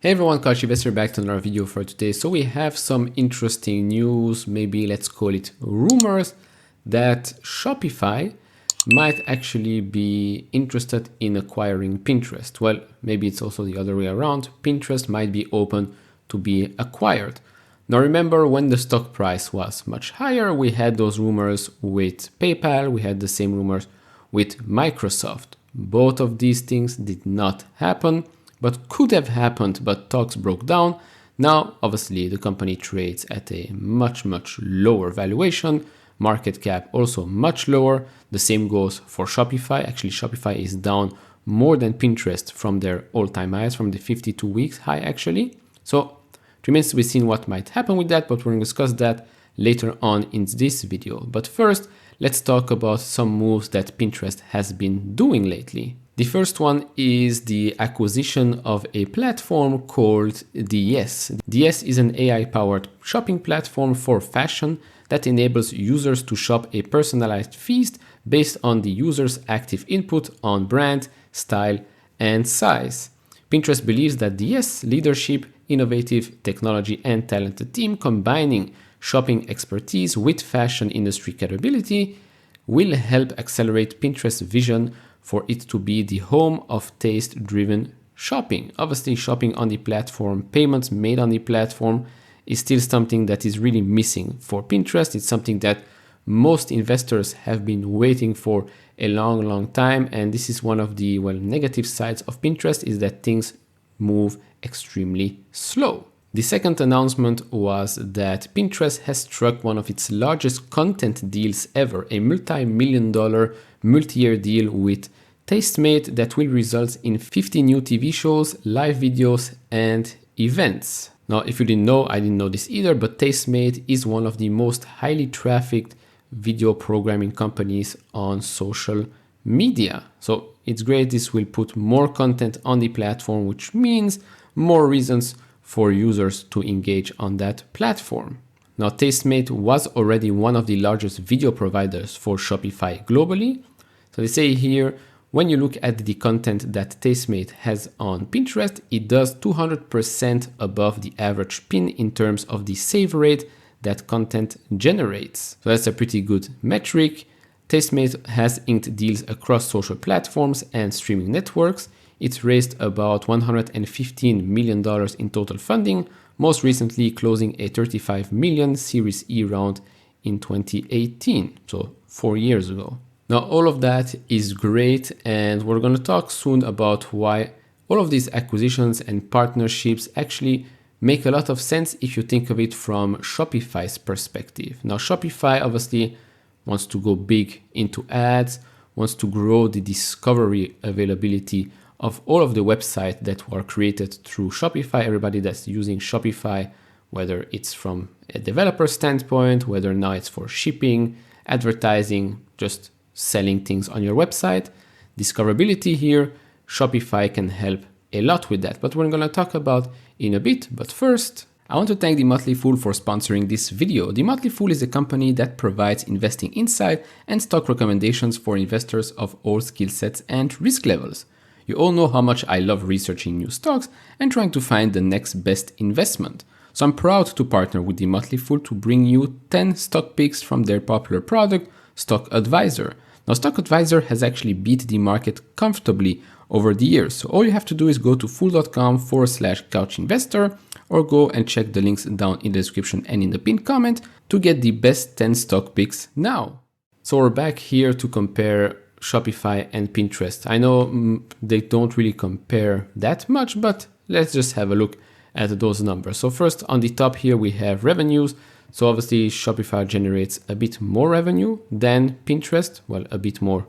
Hey everyone, Coach Investor back to another video for today. So we have some interesting news, maybe let's call it rumors, that Shopify might actually be interested in acquiring Pinterest. Well, maybe it's also the other way around. Pinterest might be open to be acquired. Now remember, when the stock price was much higher, we had those rumors with PayPal, we had the same rumors with Microsoft. Both of these things did not happen, but could have happened, but talks broke down. Now, obviously, the company trades at a much lower valuation. Market cap also much lower. The same goes for Shopify. Actually, Shopify is down more than Pinterest from their all-time highs, from the 52 weeks high actually. So it remains to be seen what might happen with that, but we're going to discuss that later on in this video. But first, let's talk about some moves that Pinterest has been doing lately. The first one is the acquisition of a platform called DS. DS is an AI-powered shopping platform for fashion that enables users to shop a personalized feast based on the user's active input on brand, style, and size. Pinterest believes that DS leadership, innovative technology, and talented team combining shopping expertise with fashion industry capability will help accelerate Pinterest's vision for it to be the home of taste-driven shopping. Obviously, shopping on the platform, payments made on the platform is still something that is really missing for Pinterest. It's something that most investors have been waiting for a long time. And this is one of the negative sides of Pinterest, is that things move extremely slow. The second announcement was that Pinterest has struck one of its largest content deals ever, a multi-million-dollar multi-year deal with Tastemade that will result in 50 new TV shows, live videos, and events. Now, if you didn't know, I didn't know this either, but Tastemade is one of the most highly trafficked video programming companies on social media. So it's great. This will put more content on the platform, which means more reasons for users to engage on that platform. Now, Tastemade was already one of the largest video providers for Shopify globally. So they say here, when you look at the content that Tastemade has on Pinterest, it does 200% above the average pin in terms of the save rate that content generates. So that's a pretty good metric. Tastemade has inked deals across social platforms and streaming networks. It raised about $115 million in total funding, most recently closing a $35 million Series E round in 2018, so 4 years ago. Now, all of that is great, and we're going to talk soon about why all of these acquisitions and partnerships actually make a lot of sense if you think of it from Shopify's perspective. Now, Shopify obviously wants to go big into ads, wants to grow the discovery availability of all of the websites that were created through Shopify. Everybody that's using Shopify, whether it's from a developer standpoint, whether now it's for shipping, advertising, just selling things on your website. Discoverability here, Shopify can help a lot with that, but we're going to talk about in a bit. But first, I want to thank The Motley Fool for sponsoring this video. The Motley Fool is a company that provides investing insight and stock recommendations for investors of all skill sets and risk levels. You all know how much I love researching new stocks and trying to find the next best investment. So I'm proud to partner with The Motley Fool to bring you 10 stock picks from their popular product, Stock Advisor. Now, Stock Advisor has actually beat the market comfortably over the years. So all you have to do is go to fool.com/couchinvestor or go and check the links down in the description and in the pinned comment to get the best 10 stock picks now. So we're back here to compare Shopify and Pinterest. I know they don't really compare that much, but let's just have a look at those numbers. So first on the top here, we have revenues. So obviously Shopify generates a bit more revenue than Pinterest. Well, a bit more,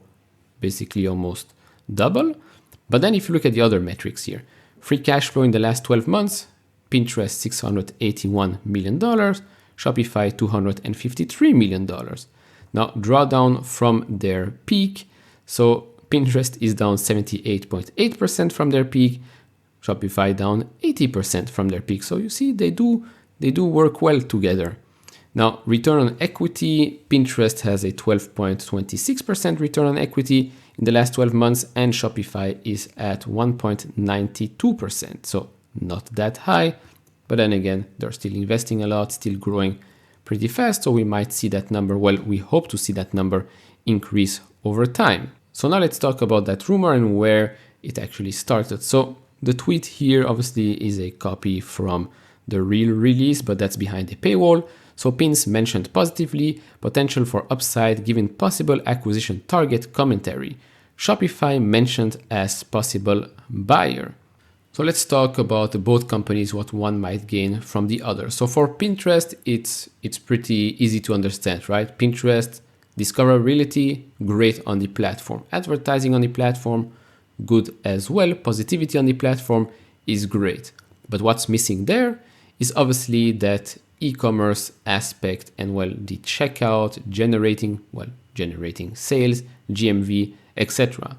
basically almost double. But then if you look at the other metrics here, free cash flow in the last 12 months, Pinterest $681 million, Shopify $253 million. Now, drawdown from their peak. So Pinterest is down 78.8% from their peak, Shopify down 80% from their peak. So you see, they do work well together. Now, return on equity, Pinterest has a 12.26% return on equity in the last 12 months, and Shopify is at 1.92%. So not that high. But then again, they're still investing a lot, still growing pretty fast. So we might see that number, well, we hope to see that number increase over time. So now let's talk about that rumor and where it actually started. So the tweet here obviously is a copy from the real release, but that's behind the paywall. So Pins mentioned positively potential for upside given possible acquisition target commentary. Shopify mentioned as possible buyer. So let's talk about both companies, what one might gain from the other. So for Pinterest, it's pretty easy to understand, right? Pinterest, discoverability, great on the platform. Advertising on the platform, good as well. Positivity on the platform is great. But what's missing there is obviously that e-commerce aspect and, well, the checkout, generating sales, GMV, etc.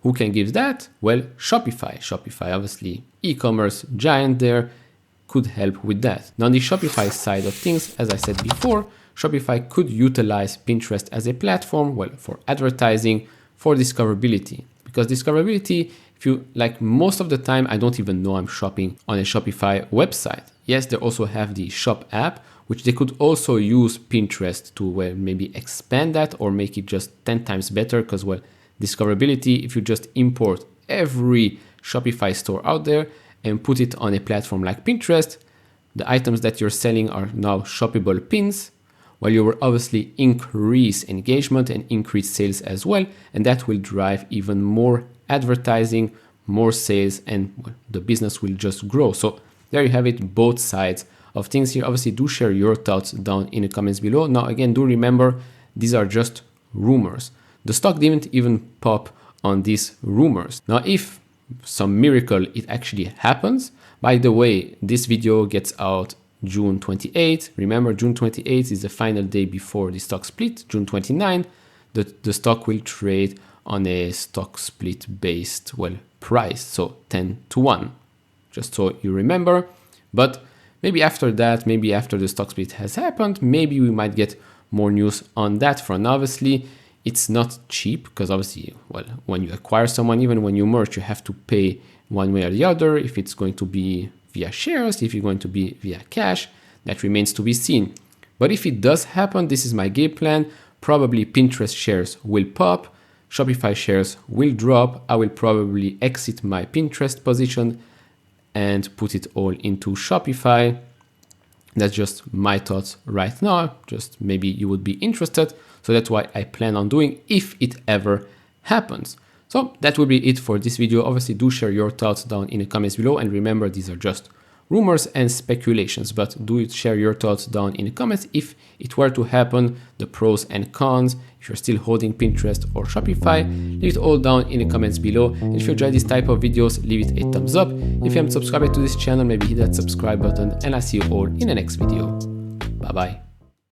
Who can give that? Well, Shopify. Shopify, obviously, e-commerce giant there, could help with that. Now, on the Shopify side of things, as I said before, Shopify could utilize Pinterest as a platform, well, for advertising, for discoverability. Because discoverability, if you like, most of the time, I don't even know I'm shopping on a Shopify website. Yes, they also have the Shop app, which they could also use Pinterest to, well, maybe expand that or make it just 10 times better. Because, well, discoverability, if you just import every Shopify store out there and put it on a platform like Pinterest, the items that you're selling are now shoppable pins, while you will obviously increase engagement and increase sales as well. And that will drive even more advertising, more sales, and, well, the business will just grow. So there you have it, both sides of things here. Obviously, do share your thoughts down in the comments below. Now, again, do remember, these are just rumors. The stock didn't even pop on these rumors. Now, if some miracle it actually happens, by the way, this video gets out June 28th. Remember, June 28th is the final day before the stock split. June 29th, the stock will trade on a stock split based, well, price. So 10-1, just so you remember. But maybe after that, maybe after the stock split has happened, maybe we might get more news on that front. Obviously, it's not cheap because obviously, well, when you acquire someone, even when you merge, you have to pay one way or the other. If it's going to be via shares, if it's going to be via cash, that remains to be seen. But if it does happen, this is my game plan. Probably Pinterest shares will pop, Shopify shares will drop. I will probably exit my Pinterest position and put it all into Shopify. That's just my thoughts right now. Just maybe you would be interested. So that's what I plan on doing if it ever happens. So that will be it for this video. Obviously, do share your thoughts down in the comments below. And remember, these are just rumors and speculations, but do share your thoughts down in the comments if it were to happen, the pros and cons, if you're still holding Pinterest or Shopify. Leave it all down in the comments below. And if you enjoy this type of videos, leave it a thumbs up. If you haven't subscribed to this channel, maybe hit that subscribe button, and I'll see you all in the next video. Bye bye.